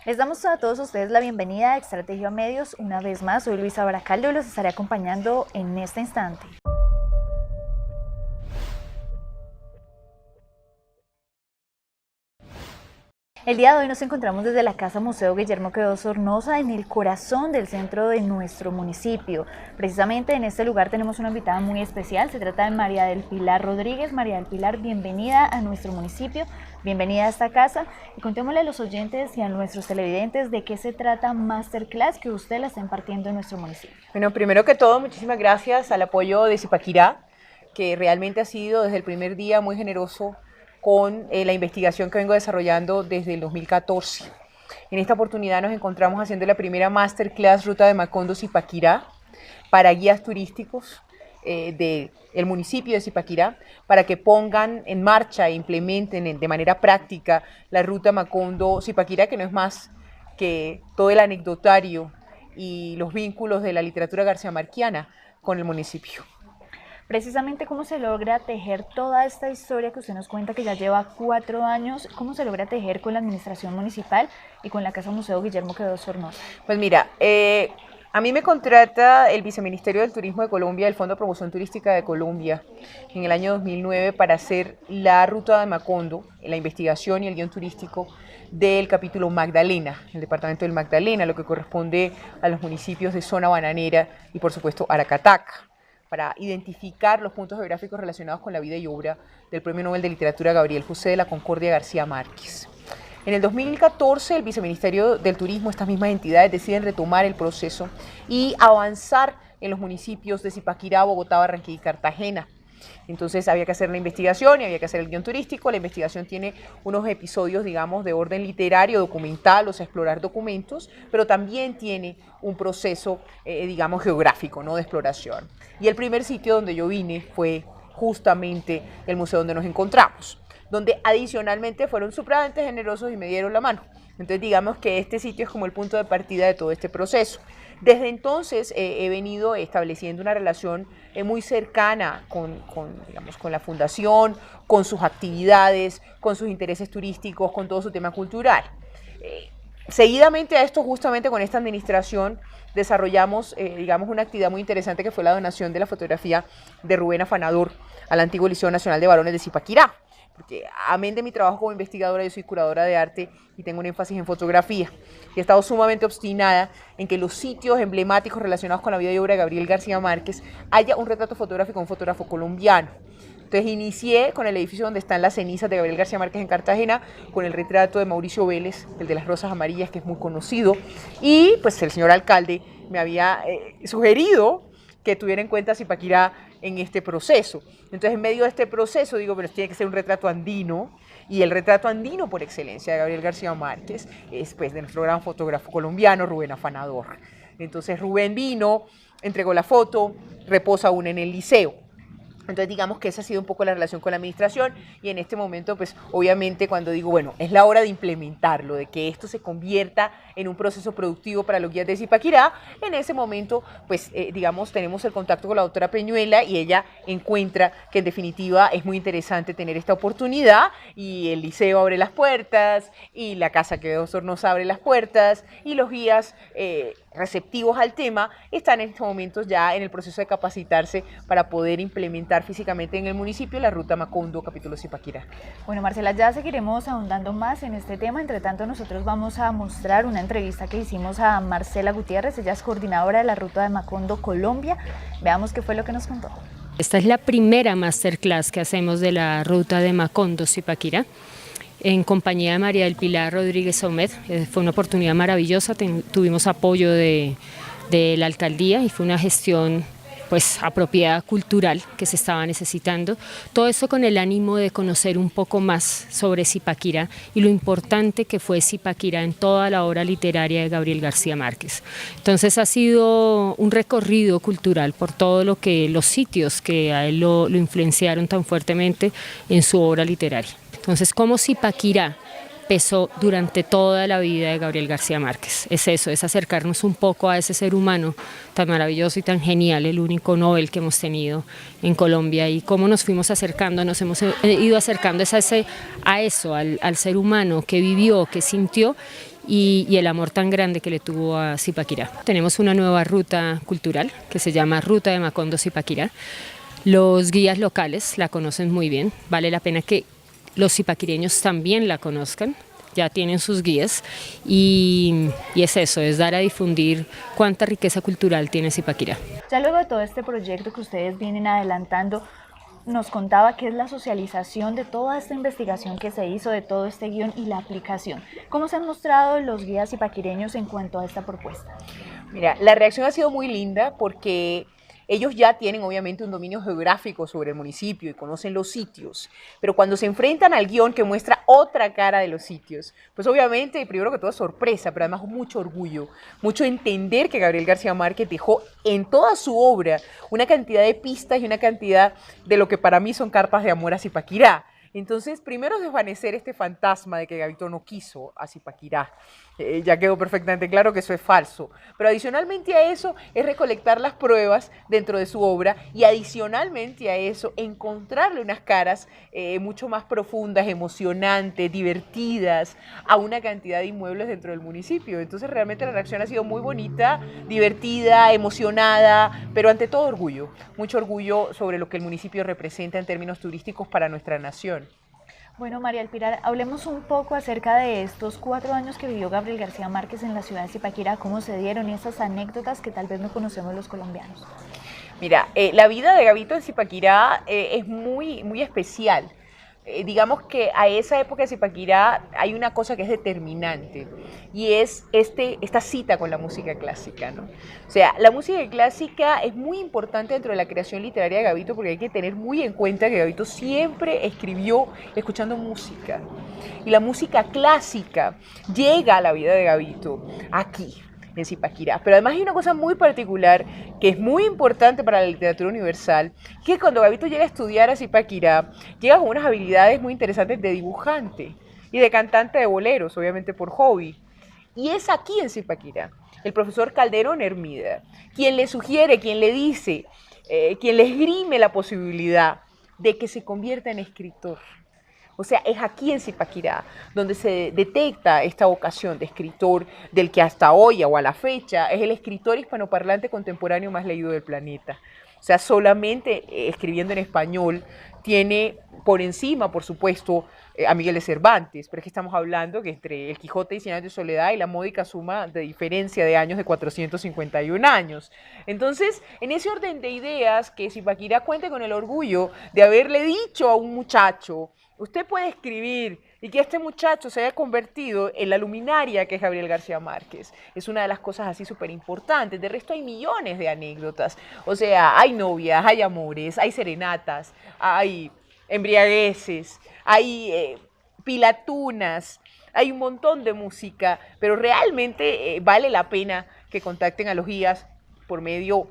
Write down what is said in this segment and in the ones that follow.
Les damos a todos ustedes la bienvenida a Estrategia Medios. Una vez más, soy Luisa Baracaldo y los estaré acompañando en este instante. El día de hoy nos encontramos desde la Casa Museo Guillermo Quevedo Sornosa, en el corazón del centro de nuestro municipio. Precisamente en este lugar tenemos una invitada muy especial, se trata de María del Pilar Rodríguez. María del Pilar, bienvenida a nuestro municipio, bienvenida a esta casa y contémosle a los oyentes y a nuestros televidentes de qué se trata Masterclass que usted la está impartiendo en nuestro municipio. Bueno, primero que todo, muchísimas gracias al apoyo de Zipaquirá, que realmente ha sido desde el primer día muy generoso con la investigación que vengo desarrollando desde el 2014. En esta oportunidad nos encontramos haciendo la primera Masterclass Ruta de Macondo Zipaquirá para guías turísticos del municipio de Zipaquirá, para que pongan en marcha e implementen de manera práctica la Ruta Macondo Zipaquirá, que no es más que todo el anecdotario y los vínculos de la literatura garciamarquiana con el municipio. Precisamente, ¿cómo se logra tejer toda esta historia que usted nos cuenta que ya lleva 4 años? ¿Cómo se logra tejer con la administración municipal y con la Casa Museo Guillermo Quevedo Sornosa? Pues mira, a mí me contrata el Viceministerio del Turismo de Colombia, el Fondo de Promoción Turística de Colombia, en el año 2009 para hacer la Ruta de Macondo, la investigación y el guión turístico del capítulo Magdalena, el departamento del Magdalena, lo que corresponde a los municipios de Zona Bananera y por supuesto Aracataca, para identificar los puntos geográficos relacionados con la vida y obra del Premio Nobel de Literatura Gabriel José de la Concordia García Márquez. En el 2014, el Viceministerio del Turismo, estas mismas entidades deciden retomar el proceso y avanzar en los municipios de Zipaquirá, Bogotá, Barranquilla y Cartagena. Entonces había que hacer la investigación y había que hacer el guión turístico. La investigación tiene unos episodios, digamos, de orden literario, documental, o sea, explorar documentos, pero también tiene un proceso, digamos, geográfico, ¿no?, de exploración. Y el primer sitio donde yo vine fue justamente el museo donde nos encontramos, donde adicionalmente fueron supremamente generosos y me dieron la mano. Entonces digamos que este sitio es como el punto de partida de todo este proceso. Desde entonces he venido estableciendo una relación muy cercana con la fundación, con sus actividades, con sus intereses turísticos, con todo su tema cultural. Seguidamente a esto, justamente con esta administración, desarrollamos, una actividad muy interesante que fue la donación de la fotografía de Rubén Afanador al antiguo Liceo Nacional de Varones de Zipaquirá. Porque amén de mi trabajo como investigadora, yo soy curadora de arte y tengo un énfasis en fotografía. Y he estado sumamente obstinada en que los sitios emblemáticos relacionados con la vida y obra de Gabriel García Márquez haya un retrato fotográfico de un fotógrafo colombiano. Entonces inicié con el edificio donde están las cenizas de Gabriel García Márquez en Cartagena, con el retrato de Mauricio Vélez, el de las rosas amarillas, que es muy conocido. Y pues el señor alcalde me había sugerido que tuviera en cuenta Zipaquirá en este proceso. Entonces, en medio de este proceso, digo, pero tiene que ser un retrato andino, y el retrato andino por excelencia de Gabriel García Márquez es pues de nuestro gran fotógrafo colombiano, Rubén Afanador. Entonces, Rubén vino, entregó la foto, reposa aún en el liceo. Entonces digamos que esa ha sido un poco la relación con la administración, y en este momento pues obviamente cuando digo, bueno, es la hora de implementarlo, de que esto se convierta en un proceso productivo para los guías de Zipaquirá, en ese momento pues tenemos el contacto con la doctora Peñuela y ella encuentra que en definitiva es muy interesante tener esta oportunidad, y el liceo abre las puertas y la Casa Quevedo Sornosa abre las puertas, y los guías receptivos al tema están en estos momentos ya en el proceso de capacitarse para poder implementar físicamente en el municipio la Ruta Macondo, capítulo Zipaquirá. Bueno, Marcela, ya seguiremos ahondando más en este tema. Entre tanto, nosotros vamos a mostrar una entrevista que hicimos a Marcela Gutiérrez. Ella es coordinadora de la Ruta de Macondo, Colombia. Veamos qué fue lo que nos contó. Esta es la primera masterclass que hacemos de la Ruta de Macondo, Zipaquirá, en compañía de María del Pilar Rodríguez Omed. Fue una oportunidad maravillosa, tuvimos apoyo de la alcaldía y fue una gestión pues apropiada cultural que se estaba necesitando. Todo esto con el ánimo de conocer un poco más sobre Zipaquirá y lo importante que fue Zipaquirá en toda la obra literaria de Gabriel García Márquez. Entonces ha sido un recorrido cultural por todo los sitios que a él lo influenciaron tan fuertemente en su obra literaria. Entonces, cómo Zipaquirá pesó durante toda la vida de Gabriel García Márquez. Es eso, es acercarnos un poco a ese ser humano tan maravilloso y tan genial, el único Nobel que hemos tenido en Colombia, y cómo nos fuimos acercando, nos hemos ido acercando al ser humano que vivió, que sintió y el amor tan grande que le tuvo a Zipaquirá. Tenemos una nueva ruta cultural que se llama Ruta de Macondo Zipaquirá. Los guías locales la conocen muy bien, vale la pena que los zipaquireños también la conozcan, ya tienen sus guías y es eso, es dar a difundir cuánta riqueza cultural tiene Zipaquirá. Ya luego de todo este proyecto que ustedes vienen adelantando, nos contaba que es la socialización de toda esta investigación que se hizo, de todo este guión y la aplicación. ¿Cómo se han mostrado los guías zipaquireños en cuanto a esta propuesta? Mira, la reacción ha sido muy linda porque ellos ya tienen obviamente un dominio geográfico sobre el municipio y conocen los sitios, pero cuando se enfrentan al guión que muestra otra cara de los sitios, pues obviamente primero que todo es sorpresa, pero además mucho orgullo, mucho entender que Gabriel García Márquez dejó en toda su obra una cantidad de pistas y una cantidad de lo que para mí son carpas de amor a Zipaquirá. Entonces, primero desvanecer este fantasma de que Gavito no quiso a Zipaquirá. Ya quedó perfectamente claro que eso es falso. Pero adicionalmente a eso es recolectar las pruebas dentro de su obra y adicionalmente a eso encontrarle unas caras mucho más profundas, emocionantes, divertidas a una cantidad de inmuebles dentro del municipio. Entonces realmente la reacción ha sido muy bonita, divertida, emocionada, pero ante todo orgullo. Mucho orgullo sobre lo que el municipio representa en términos turísticos para nuestra nación. Bueno, María del Pilar, hablemos un poco acerca de estos 4 años que vivió Gabriel García Márquez en la ciudad de Zipaquirá, cómo se dieron y esas anécdotas que tal vez no conocemos los colombianos. Mira, la vida de Gavito en Zipaquirá es muy especial. Digamos que a esa época de Zipaquirá hay una cosa que es determinante y es esta cita con la música clásica, ¿no? O sea, la música clásica es muy importante dentro de la creación literaria de Gavito porque hay que tener muy en cuenta que Gavito siempre escribió escuchando música y la música clásica llega a la vida de Gavito aquí, en Zipaquirá. Pero además hay una cosa muy particular que es muy importante para la literatura universal, que cuando Gavito llega a estudiar a Zipaquirá, llega con unas habilidades muy interesantes de dibujante y de cantante de boleros, obviamente por hobby. Y es aquí en Zipaquirá, el profesor Calderón Hermida, quien le sugiere, quien le dice, quien le esgrime la posibilidad de que se convierta en escritor. O sea, es aquí en Zipaquirá donde se detecta esta vocación de escritor del que hasta hoy o a la fecha es el escritor hispanoparlante contemporáneo más leído del planeta. O sea, solamente escribiendo en español tiene por encima, por supuesto, a Miguel de Cervantes, pero es que estamos hablando que entre El Quijote y Cien años de soledad y la módica suma de diferencia de años de 451 años. Entonces, en ese orden de ideas, que Zipaquirá cuente con el orgullo de haberle dicho a un muchacho: usted puede escribir, y que este muchacho se haya convertido en la luminaria que es Gabriel García Márquez. Es una de las cosas así súper importantes. De resto hay millones de anécdotas. O sea, hay novias, hay amores, hay serenatas, hay embriagueces, hay pilatunas, hay un montón de música, pero realmente vale la pena que contacten a los guías por medio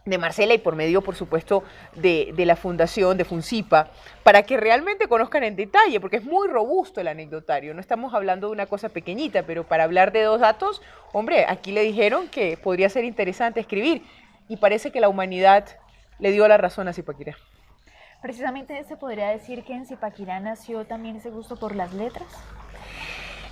de Marcela y por medio, por supuesto, de la fundación, de FUNCIPA, para que realmente conozcan en detalle, porque es muy robusto el anecdotario. No estamos hablando de una cosa pequeñita, pero para hablar de 2 datos, hombre, aquí le dijeron que podría ser interesante escribir, y parece que la humanidad le dio la razón a Zipaquirá. Precisamente se podría decir que en Zipaquirá nació también ese gusto por las letras.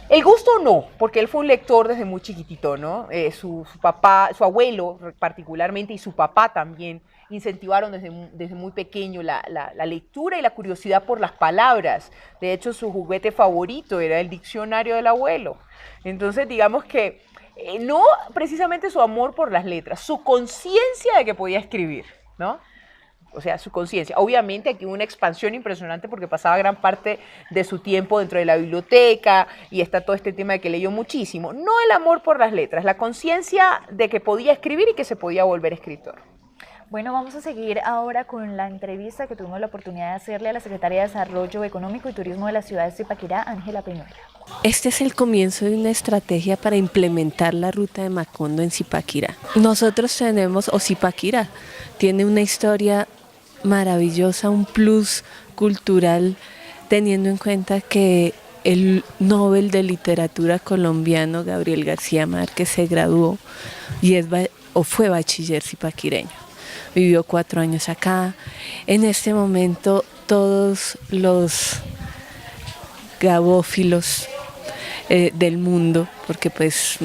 El gusto no, porque él fue un lector desde muy chiquitito, ¿no? Su papá, su abuelo particularmente y su papá también incentivaron desde muy pequeño la lectura y la curiosidad por las palabras. De hecho, su juguete favorito era el diccionario del abuelo. Entonces, digamos que no precisamente su amor por las letras, su conciencia de que podía escribir, ¿no? O sea, su conciencia. Obviamente aquí hubo una expansión impresionante porque pasaba gran parte de su tiempo dentro de la biblioteca y está todo este tema de que leyó muchísimo. No el amor por las letras, la conciencia de que podía escribir y que se podía volver escritor. Bueno, vamos a seguir ahora con la entrevista que tuvimos la oportunidad de hacerle a la Secretaria de Desarrollo Económico y Turismo de la ciudad de Zipaquirá, Ángela Peñuela. Este es el comienzo de una estrategia para implementar la ruta de Macondo en Zipaquirá. Nosotros tenemos, o Zipaquirá, tiene una historia maravillosa, un plus cultural, teniendo en cuenta que el Nobel de Literatura colombiano Gabriel García Márquez se graduó y fue bachiller zipaquireño. Vivió 4 años acá. En este momento todos los gabófilos del mundo, porque pues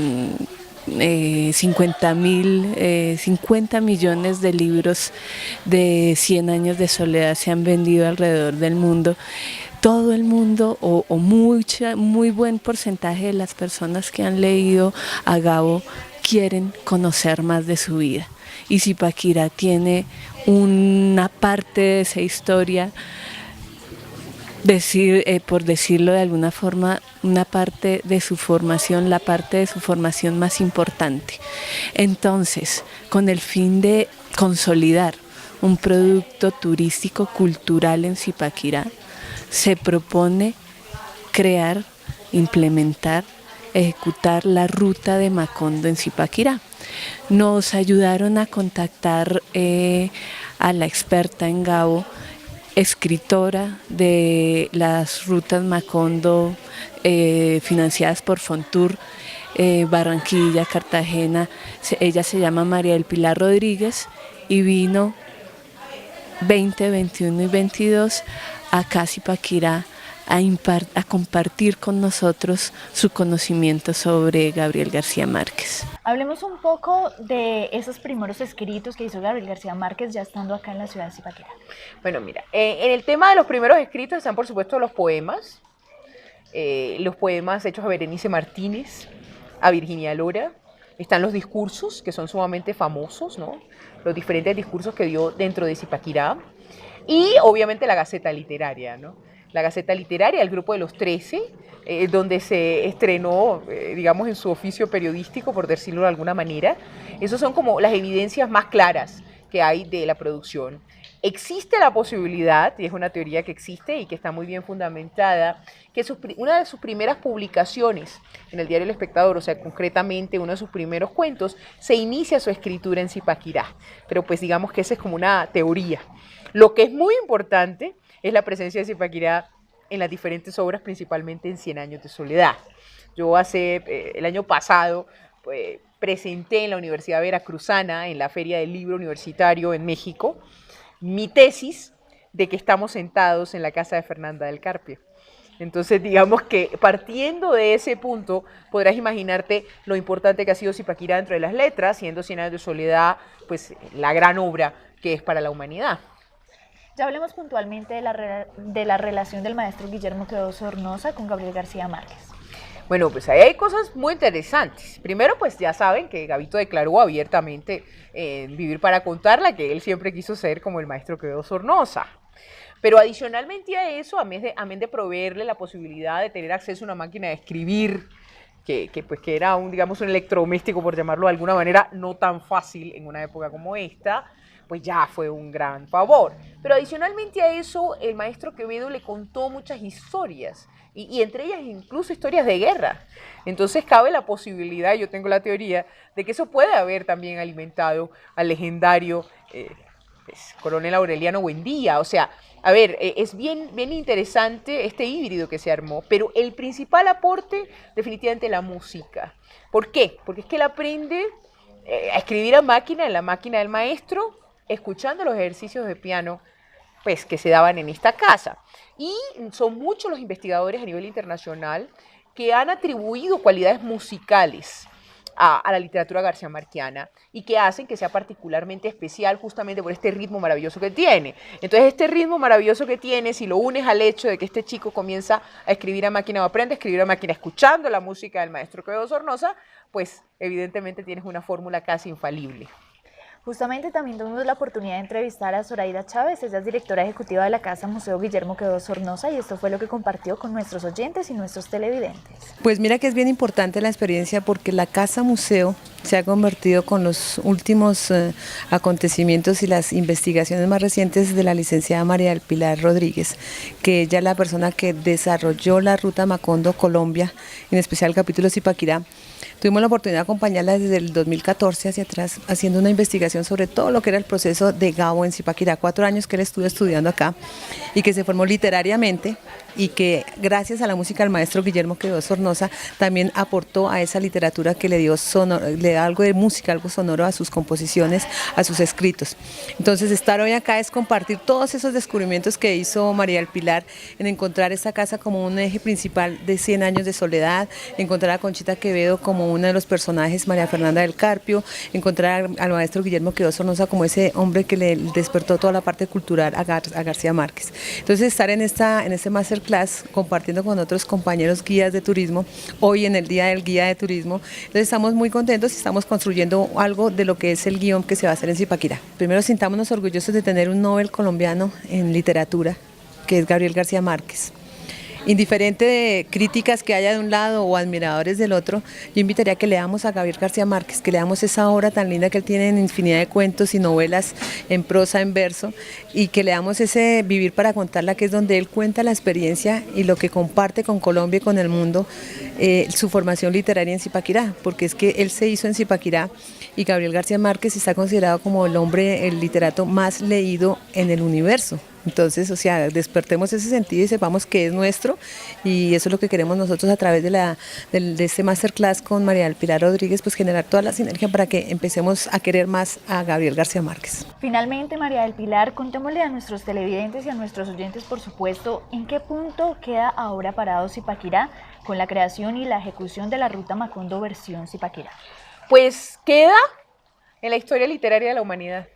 50 millones de libros de 100 años de soledad se han vendido alrededor del mundo. Todo el mundo o muy buen porcentaje de las personas que han leído a Gabo quieren conocer más de su vida. Y Zipaquirá tiene una parte de esa historia, por decirlo de alguna forma, una parte de su formación, la parte de su formación más importante. Entonces, con el fin de consolidar un producto turístico cultural en Zipaquirá, se propone crear, implementar, ejecutar la ruta de Macondo en Zipaquirá. Nos ayudaron a contactar a la experta en Gabo, escritora de las rutas Macondo financiadas por Fontour, Barranquilla, Cartagena. Ella se llama María del Pilar Rodríguez y vino 20, 21 y 22 acá a Zipaquirá a compartir con nosotros su conocimiento sobre Gabriel García Márquez. Hablemos un poco de esos primeros escritos que hizo Gabriel García Márquez ya estando acá en la ciudad de Zipaquirá. Bueno, mira, en el tema de los primeros escritos están por supuesto los poemas hechos a Berenice Martínez, a Virginia Lora. Están los discursos, que son sumamente famosos, ¿no? Los diferentes discursos que dio dentro de Zipaquirá. Y obviamente la Gaceta Literaria, ¿no? La Gaceta Literaria, el Grupo de los 13, donde se estrenó, digamos, en su oficio periodístico, por decirlo de alguna manera. Esas son como las evidencias más claras que hay de la producción. Existe la posibilidad, y es una teoría que existe y que está muy bien fundamentada, que una de sus primeras publicaciones en el diario El Espectador, o sea, concretamente uno de sus primeros cuentos, se inicia su escritura en Zipaquirá. Pero pues digamos que esa es como una teoría. Lo que es muy importante es la presencia de Zipaquirá en las diferentes obras, principalmente en 100 años de soledad. Yo el año pasado presenté en la Universidad Veracruzana, en la Feria del Libro Universitario en México, mi tesis de que estamos sentados en la casa de Fernanda del Carpio. Entonces, digamos que partiendo de ese punto, podrás imaginarte lo importante que ha sido Zipaquirá dentro de las letras, siendo 100 años de soledad, pues la gran obra que es para la humanidad. Ya hablemos puntualmente de la relación del maestro Guillermo Quevedo Sornosa con Gabriel García Márquez. Bueno, pues ahí hay cosas muy interesantes. Primero, pues ya saben que Gabito declaró abiertamente en Vivir para Contarla que él siempre quiso ser como el maestro Quevedo Sornosa. Pero adicionalmente a eso, amén de proveerle la posibilidad de tener acceso a una máquina de escribir, que era un electrodoméstico, por llamarlo de alguna manera, no tan fácil en una época como esta, pues ya fue un gran favor. Pero adicionalmente a eso, el maestro Quevedo le contó muchas historias, y entre ellas incluso historias de guerra. Entonces cabe la posibilidad, yo tengo la teoría, de que eso puede haber también alimentado al legendario coronel Aureliano Buendía. O sea, a ver, es bien interesante este híbrido que se armó, pero el principal aporte, definitivamente, la música. ¿Por qué? Porque es que él aprende a escribir a máquina, en la máquina del maestro, escuchando los ejercicios de piano pues, que se daban en esta casa. Y son muchos los investigadores a nivel internacional que han atribuido cualidades musicales a la literatura garciamarquiana y que hacen que sea particularmente especial justamente por este ritmo maravilloso que tiene. Entonces, este ritmo maravilloso que tiene, si lo unes al hecho de que este chico comienza a escribir a máquina o aprende a escribir a máquina escuchando la música del maestro Quevedo Sornosa, pues evidentemente tienes una fórmula casi infalible. Justamente también tuvimos la oportunidad de entrevistar a Zoraida Chávez, ella es directora ejecutiva de la Casa Museo Guillermo Quevedo Sornosa, y esto fue lo que compartió con nuestros oyentes y nuestros televidentes. Pues mira que es bien importante la experiencia porque la Casa Museo se ha convertido con los últimos acontecimientos y las investigaciones más recientes de la licenciada María del Pilar Rodríguez, que ella es la persona que desarrolló la ruta Macondo Colombia, en especial el capítulo Zipaquirá. Tuvimos la oportunidad de acompañarla desde el 2014 hacia atrás, haciendo una investigación sobre todo lo que era el proceso de Gabo en Zipaquirá, 4 años que él estuvo estudiando acá y que se formó literariamente y que gracias a la música del maestro Guillermo Quevedo Sornosa también aportó a esa literatura que le dio le da algo de música, algo sonoro a sus composiciones, a sus escritos. Entonces estar hoy acá es compartir todos esos descubrimientos que hizo María del Pilar en encontrar esta casa como un eje principal de 100 años de soledad, encontrar a Conchita Quevedo como uno de los personajes, María Fernanda del Carpio, encontrar al maestro Guillermo Quevedo Sornosa como ese hombre que le despertó toda la parte cultural a García Márquez. Entonces estar en este masterclass compartiendo con otros compañeros guías de turismo, hoy en el Día del Guía de Turismo, entonces estamos muy contentos y estamos construyendo algo de lo que es el guión que se va a hacer en Zipaquirá. Primero sintámonos orgullosos de tener un Nobel colombiano en literatura, que es Gabriel García Márquez. Indiferente de críticas que haya de un lado o admiradores del otro, yo invitaría a que leamos a Gabriel García Márquez, que leamos esa obra tan linda que él tiene en infinidad de cuentos y novelas en prosa, en verso, y que leamos ese Vivir para contarla, que es donde él cuenta la experiencia y lo que comparte con Colombia y con el mundo, su formación literaria en Zipaquirá, porque es que él se hizo en Zipaquirá y Gabriel García Márquez está considerado como el literato más leído en el universo. Entonces, o sea, despertemos ese sentido y sepamos que es nuestro, y eso es lo que queremos nosotros a través de este masterclass con María del Pilar Rodríguez, pues generar toda la sinergia para que empecemos a querer más a Gabriel García Márquez. Finalmente, María del Pilar, contémosle a nuestros televidentes y a nuestros oyentes, por supuesto, en qué punto queda ahora parado Zipaquirá con la creación y la ejecución de la Ruta Macondo versión Zipaquirá. Pues queda en la historia literaria de la humanidad,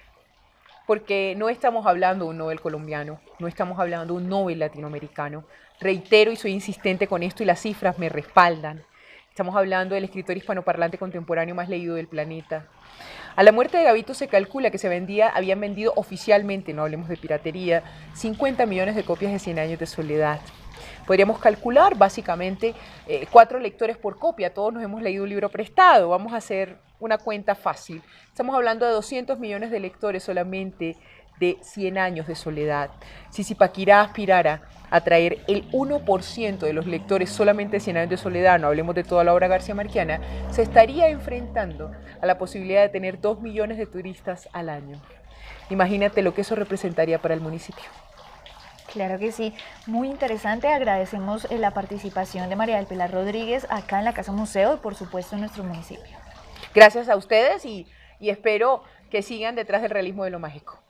porque no estamos hablando de un Nobel colombiano, no estamos hablando de un Nobel latinoamericano. Reitero y soy insistente con esto y las cifras me respaldan. Estamos hablando del escritor hispanoparlante contemporáneo más leído del planeta. A la muerte de Gavito se calcula que habían vendido oficialmente, no hablemos de piratería, 50 millones de copias de 100 años de soledad. Podríamos calcular básicamente 4 lectores por copia, todos nos hemos leído un libro prestado, vamos a hacer una cuenta fácil. Estamos hablando de 200 millones de lectores solamente de 100 años de soledad. Si Zipaquirá aspirara a traer el 1% de los lectores solamente de 100 años de soledad, no hablemos de toda la obra garcía marquiana, se estaría enfrentando a la posibilidad de tener 2 millones de turistas al año. Imagínate lo que eso representaría para el municipio. Claro que sí, muy interesante. Agradecemos la participación de María del Pilar Rodríguez acá en la Casa Museo y por supuesto en nuestro municipio. Gracias a ustedes y espero que sigan detrás del realismo de lo mágico.